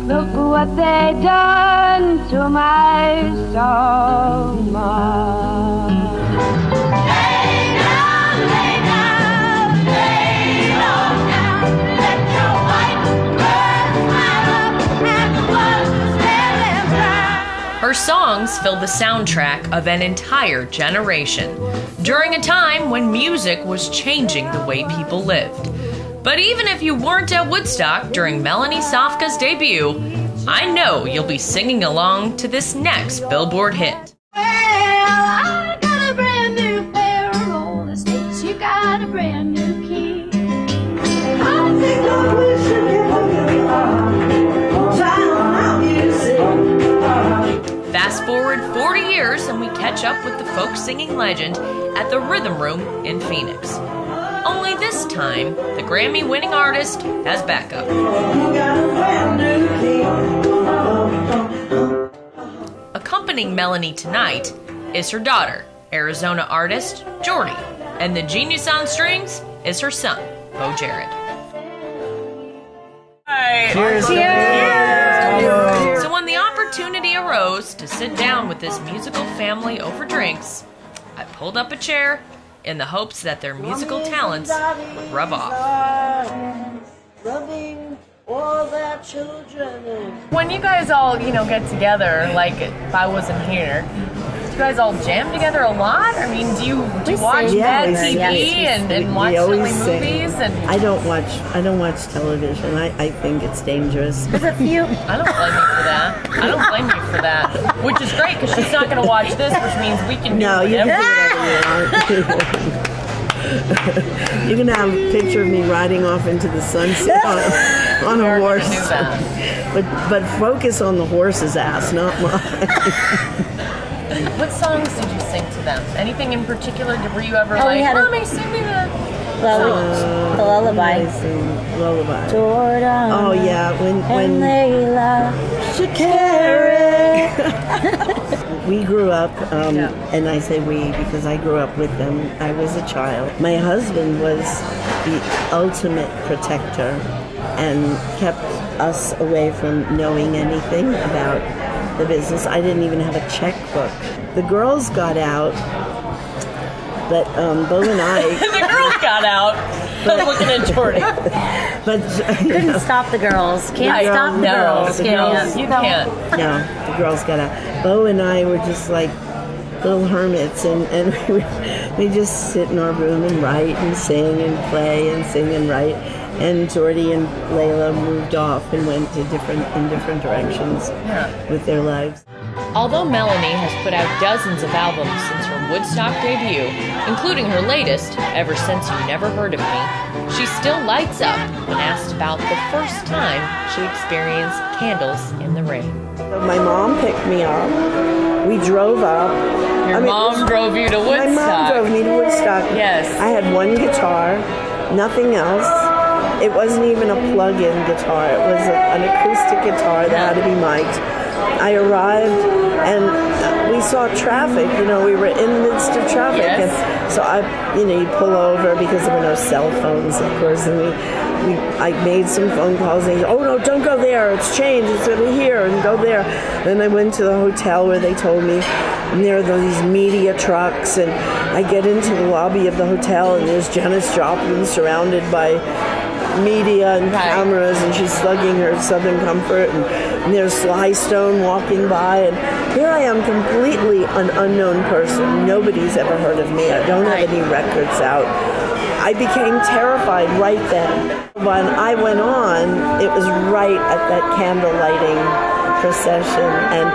Look what they done to my soul. Lay down, lay down, lay low now. Let your white bird smile up at the world standing blind. Her songs filled the soundtrack of an entire generation during a time when music was changing the way people lived. But even if you weren't at Woodstock during Melanie Safka's debut, I know you'll be singing along to this next Billboard hit. Well, I got a brand new pair of roller skates. You got a brand new key. I think I wish you could Fast forward 40 years and we catch up with the folk singing legend at the Rythm Room in Phoenix. Only this time, the Grammy-winning artist has backup. Accompanying Melanie tonight is her daughter, Arizona artist Jeordie, and the genius on strings is her son, Beau Jarred. Cheers. Cheers. So when the opportunity arose to sit down with this musical family over drinks, I pulled up a chair in the hopes that their musical talents would rub off. When you guys all, get together, like if I wasn't here, do you guys all jam together a lot? I mean, do you watch bad TV and watch silly movies? And I don't watch television. I think it's dangerous. There's a few. I don't blame you for that. I don't blame you for that. Which is great because she's not going to watch this, which means we can do whatever. You can do whatever you want. You can have a picture of me riding off into the sunset on a horse. But focus on the horse's ass, not mine. What songs did you sing to them? Anything in particular? Were you ever Mommy, sing me the lullaby? Lullaby. Jordan. Oh yeah, when Layla Shakari. We grew up, and I say we because I grew up with them. I was a child. My husband was the ultimate protector and kept us away from knowing anything about the business. I didn't even have a checkbook. The girls got out, but Beau and I... The girls got out. I'm looking at Jeordie. But couldn't stop the girls. Can't stop the girls. You can't. No, the girls got out. Beau and I were just like little hermits, and we just sit in our room and write and sing and play and sing and write. And Jeordie and Layla moved off and went to in different directions with their lives. Although Melanie has put out dozens of albums since her Woodstock debut, including her latest, Ever Since You Never Heard of Me, she still lights up when asked about the first time she experienced Candles in the Rain. So my mom picked me up. We drove up. Your mom drove you to Woodstock? My mom drove me to Woodstock. Yes. I had one guitar, nothing else. It wasn't even a plug-in guitar. It was an acoustic guitar that had to be mic'd. I arrived and we saw traffic. We were in the midst of traffic. Yes. And so you pull over because there were no cell phones, of course. And I made some phone calls and they said, oh no, don't go there. It's changed. It's over here and go there. Then I went to the hotel where they told me, and there are these media trucks. And I get into the lobby of the hotel and there's Janis Joplin surrounded by media and cameras, and she's slugging her Southern Comfort, and there's Sly Stone walking by, and here I am, completely an unknown person. Nobody's ever heard of me. I don't have any records out. I became terrified right then. When I went on, it was right at that candle lighting procession, and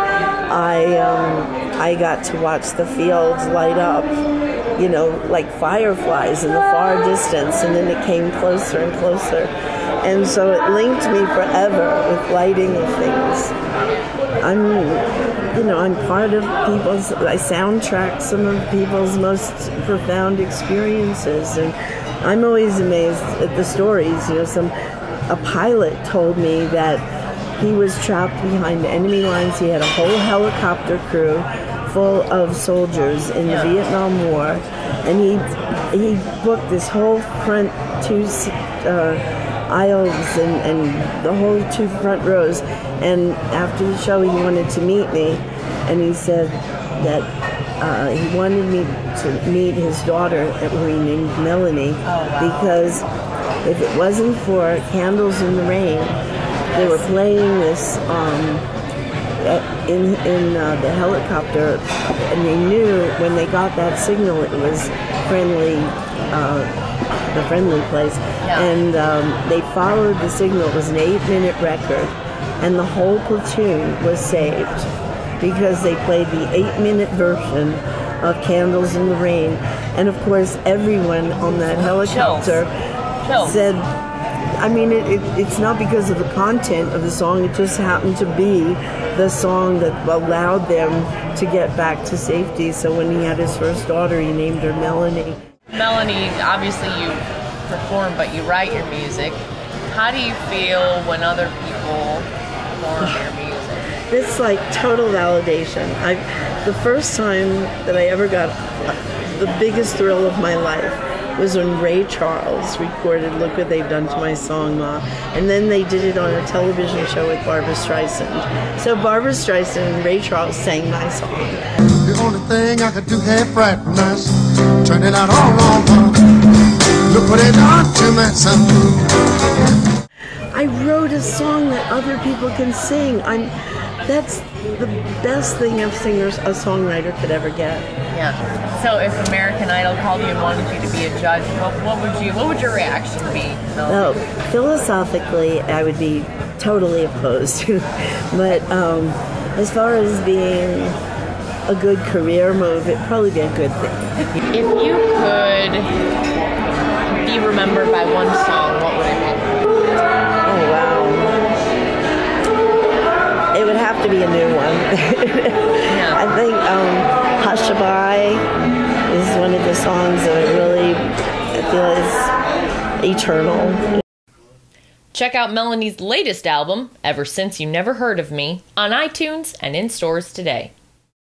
I got to watch the fields light up, like fireflies in the far distance, and then it came closer and closer. And so it linked me forever with lighting of things. I'm part of I soundtrack some of people's most profound experiences, and I'm always amazed at the stories. A pilot told me that he was trapped behind enemy lines. He had a whole helicopter crew full of soldiers in the Vietnam War, and he booked this whole front aisles and the whole 2 front rows. And after the show, he wanted to meet me, and he said that he wanted me to meet his daughter, who he named Melanie, because if it wasn't for Candles in the Rain, they were playing this in the helicopter, and they knew when they got that signal it was friendly, the friendly place, and they followed the signal. It was an 8-minute record, and the whole platoon was saved because they played the 8-minute version of Candles in the Rain. And of course everyone on that helicopter said, I mean, it's not because of the content of the song, it just happened to be the song that allowed them to get back to safety. So when he had his first daughter, he named her Melanie. Melanie, obviously you perform, but you write your music. How do you feel when other people perform your music? It's like total validation. The first time that I ever got the biggest thrill of my life was when Ray Charles recorded Look What They've Done to My Song, Ma. And then they did it on a television show with Barbra Streisand. So Barbra Streisand and Ray Charles sang my song. The only thing I could do half right nice, turn it out all wrong. Look what they done to my son. I wrote a song that other people can sing. That's the best thing a songwriter could ever get. Yeah. So if American Idol called you and wanted you to be a judge, what would your reaction be? Well, philosophically, I would be totally opposed. But as far as being a good career move, it'd probably be a good thing. If you could be remembered by one song, what would it be? Oh, wow. It would have to be a new one. I think Hushabye is one of the songs that I feel is eternal. Check out Melanie's latest album, Ever Since You Never Heard of Me, on iTunes and in stores today.